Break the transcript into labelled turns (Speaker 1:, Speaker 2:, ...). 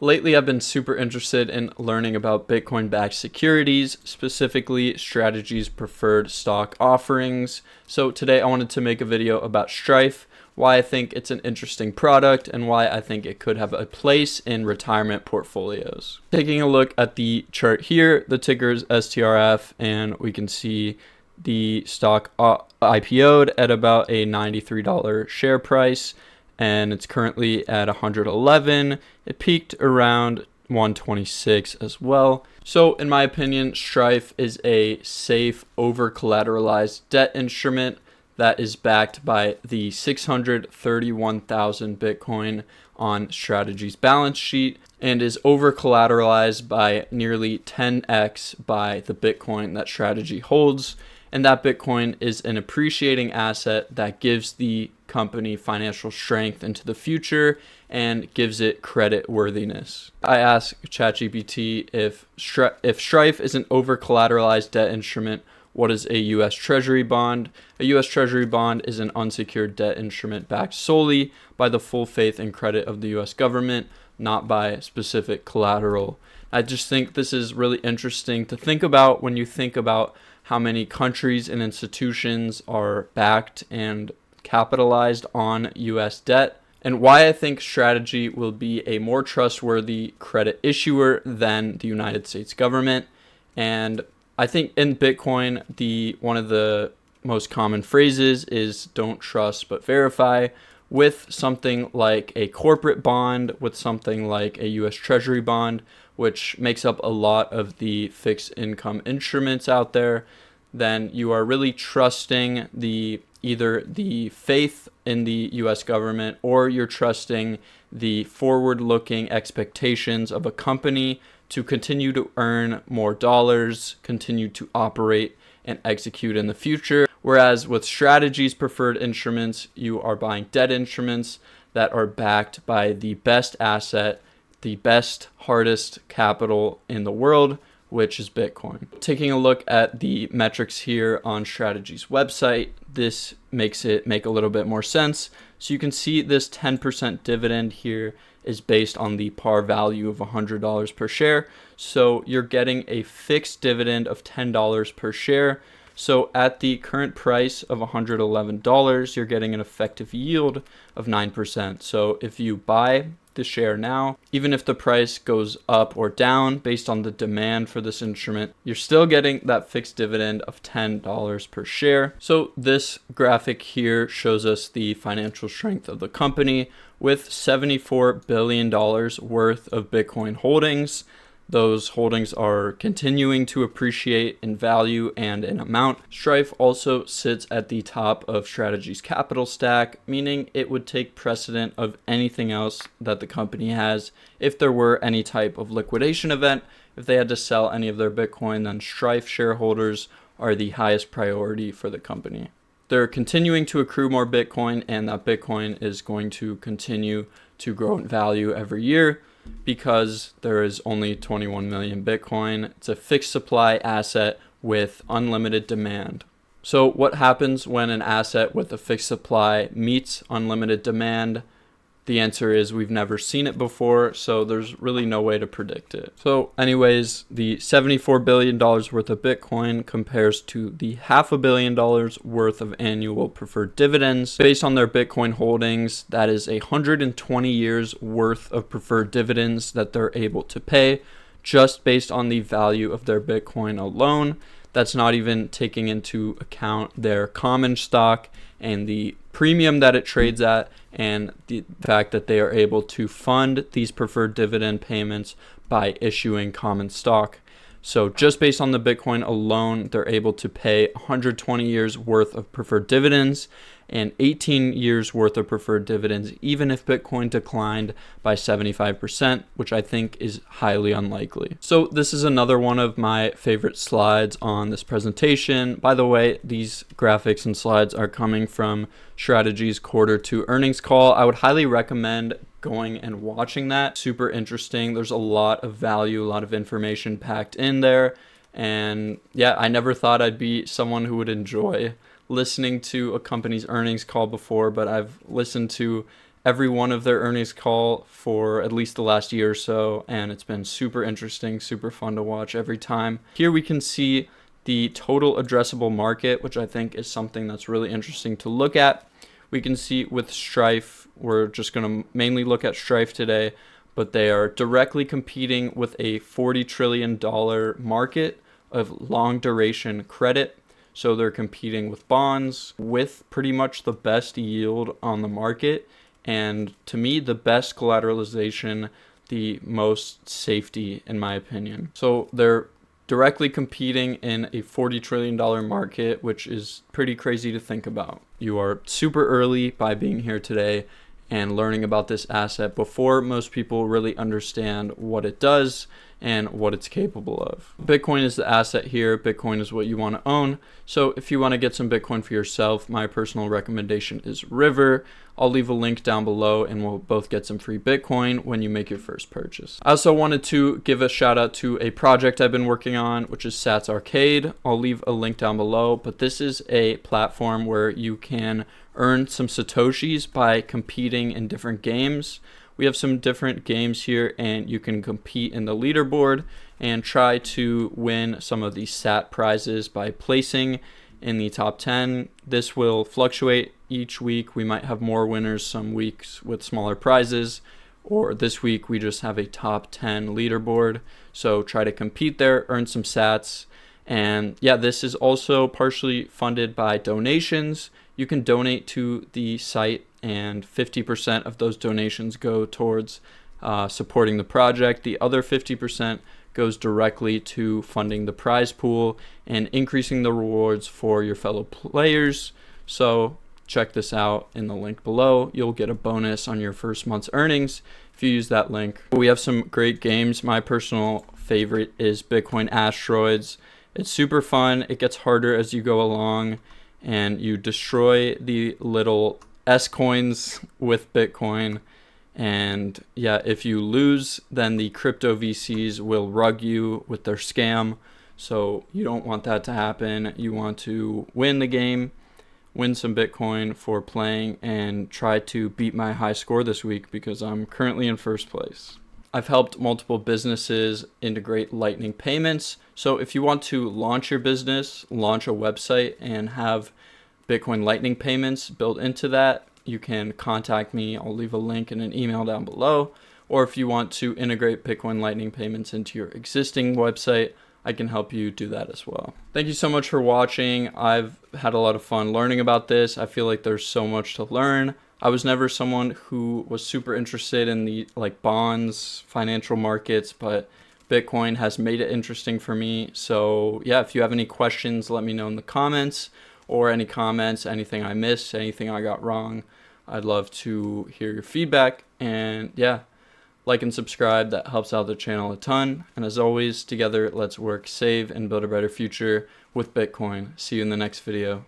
Speaker 1: lately I've been super interested in learning about Bitcoin-backed securities, specifically Strategy's preferred stock offerings. So today I wanted to make a video about STRF, why I think it's an interesting product, and why I think it could have a place in retirement portfolios. Taking a look at the chart here, the ticker is STRF, and we can see the stock IPO'd at about a $93 share price, and it's currently at 111. It peaked around 126 as well. So in my opinion, STRF is a safe over-collateralized debt instrument that is backed by the 631,000 Bitcoin on Strategy's balance sheet and is over-collateralized by nearly 10x by the Bitcoin that Strategy holds. And that Bitcoin is an appreciating asset that gives the company financial strength into the future and gives it credit worthiness. I asked ChatGPT if STRF is an over-collateralized debt instrument, what is a U.S. Treasury bond? A U.S. Treasury bond is an unsecured debt instrument backed solely by the full faith and credit of the U.S. government, not by specific collateral. I just think this is really interesting to think about when you think about how many countries and institutions are backed and capitalized on U.S. debt, and why I think Strategy will be a more trustworthy credit issuer than the United States government. And I think in Bitcoin, one of the most common phrases is don't trust but verify. With something like a corporate bond, with something like a U.S. Treasury bond, which makes up a lot of the fixed income instruments out there, then you are really trusting either the faith in the U.S. government, or you're trusting the forward-looking expectations of a company to continue to earn more dollars, continue to operate and execute in the future. Whereas with Strategy's preferred instruments, you are buying debt instruments that are backed by the best asset, the best, hardest capital in the world, which is Bitcoin. Taking a look at the metrics here on Strategy's website, this makes it make a little bit more sense. So you can see this 10% dividend here is based on the par value of $100 per share. So you're getting a fixed dividend of $10 per share. So at the current price of $111, you're getting an effective yield of 9%. So if you buy the share now, even if the price goes up or down based on the demand for this instrument, you're still getting that fixed dividend of $10 per share. So this graphic here shows us the financial strength of the company with $74 billion worth of Bitcoin holdings. Those holdings are continuing to appreciate in value and in amount. STRF also sits at the top of Strategy's capital stack, meaning it would take precedent of anything else that the company has. If there were any type of liquidation event, if they had to sell any of their Bitcoin, then STRF shareholders are the highest priority for the company. They're continuing to accrue more Bitcoin, and that Bitcoin is going to continue to grow in value every year, because there is only 21 million Bitcoin. It's a fixed supply asset with unlimited demand. So what happens when an asset with a fixed supply meets unlimited demand? The answer is we've never seen it before, so there's really no way to predict it. So anyways, the $74 billion worth of Bitcoin compares to the $500 million worth of annual preferred dividends. Based on their Bitcoin holdings, that is 120 years worth of preferred dividends that they're able to pay just based on the value of their Bitcoin alone. That's not even taking into account their common stock and the premium that it trades at, and the fact that they are able to fund these preferred dividend payments by issuing common stock. So just based on the Bitcoin alone, they're able to pay 120 years worth of preferred dividends and 18 years worth of preferred dividends, even if Bitcoin declined by 75%, which I think is highly unlikely. So this is another one of my favorite slides on this presentation. By the way, these graphics and slides are coming from Strategy's Q2 earnings call. I would highly recommend going and watching that. Super interesting. There's a lot of value, a lot of information packed in there. And yeah, I never thought I'd be someone who would enjoy listening to a company's earnings call before, but I've listened to every one of their earnings call for at least the last year or so, and it's been super interesting, super fun to watch every time. Here we can see the total addressable market, which I think is something that's really interesting to look at. We can see with STRF, we're just going to mainly look at STRF today, but they are directly competing with a $40 trillion market of long duration credit. So they're competing with bonds with pretty much the best yield on the market. And to me, the best collateralization, the most safety, in my opinion. So they're directly competing in a $40 trillion market, which is pretty crazy to think about. You are super early by being here today and learning about this asset before most people really understand what it does and what it's capable of. Bitcoin is the asset here. Bitcoin is what you want to own. So if you want to get some Bitcoin for yourself, my personal recommendation is River. I'll leave a link down below and we'll both get some free Bitcoin when you make your first purchase. I also wanted to give a shout out to a project I've been working on, which is Sats Arcade. I'll leave a link down below, but this is a platform where you can earn some Satoshis by competing in different games. We have some different games here and you can compete in the leaderboard and try to win some of these SAT prizes by placing in the top 10. This will fluctuate each week. We might have more winners some weeks with smaller prizes, or this week we just have a top 10 leaderboard. So try to compete there, earn some sats. And yeah, this is also partially funded by donations. You can donate to the site and 50% of those donations go towards supporting the project. The other 50% goes directly to funding the prize pool and increasing the rewards for your fellow players. So check this out in the link below. You'll get a bonus on your first month's earnings if you use that link. We have some great games. My personal favorite is Bitcoin Asteroids. It's super fun. It gets harder as you go along and you destroy the little S coins with Bitcoin. And yeah, if you lose, then the crypto VCs will rug you with their scam. So you don't want that to happen. You want to win the game, win some Bitcoin for playing, and try to beat my high score this week because I'm currently in first place. I've helped multiple businesses integrate Lightning payments. So if you want to launch your business, launch a website, and have Bitcoin Lightning payments built into that, you can contact me. I'll leave a link in an email down below. Or if you want to integrate Bitcoin Lightning payments into your existing website, I can help you do that as well. Thank you so much for watching. I've had a lot of fun learning about this. I feel like there's so much to learn. I was never someone who was super interested in the bonds, financial markets, but Bitcoin has made it interesting for me. So yeah, if you have any questions, let me know in the comments, or any comments, anything I missed, anything I got wrong. I'd love to hear your feedback. And yeah, like and subscribe. That helps out the channel a ton. And as always, together, let's work, save, and build a better future with Bitcoin. See you in the next video.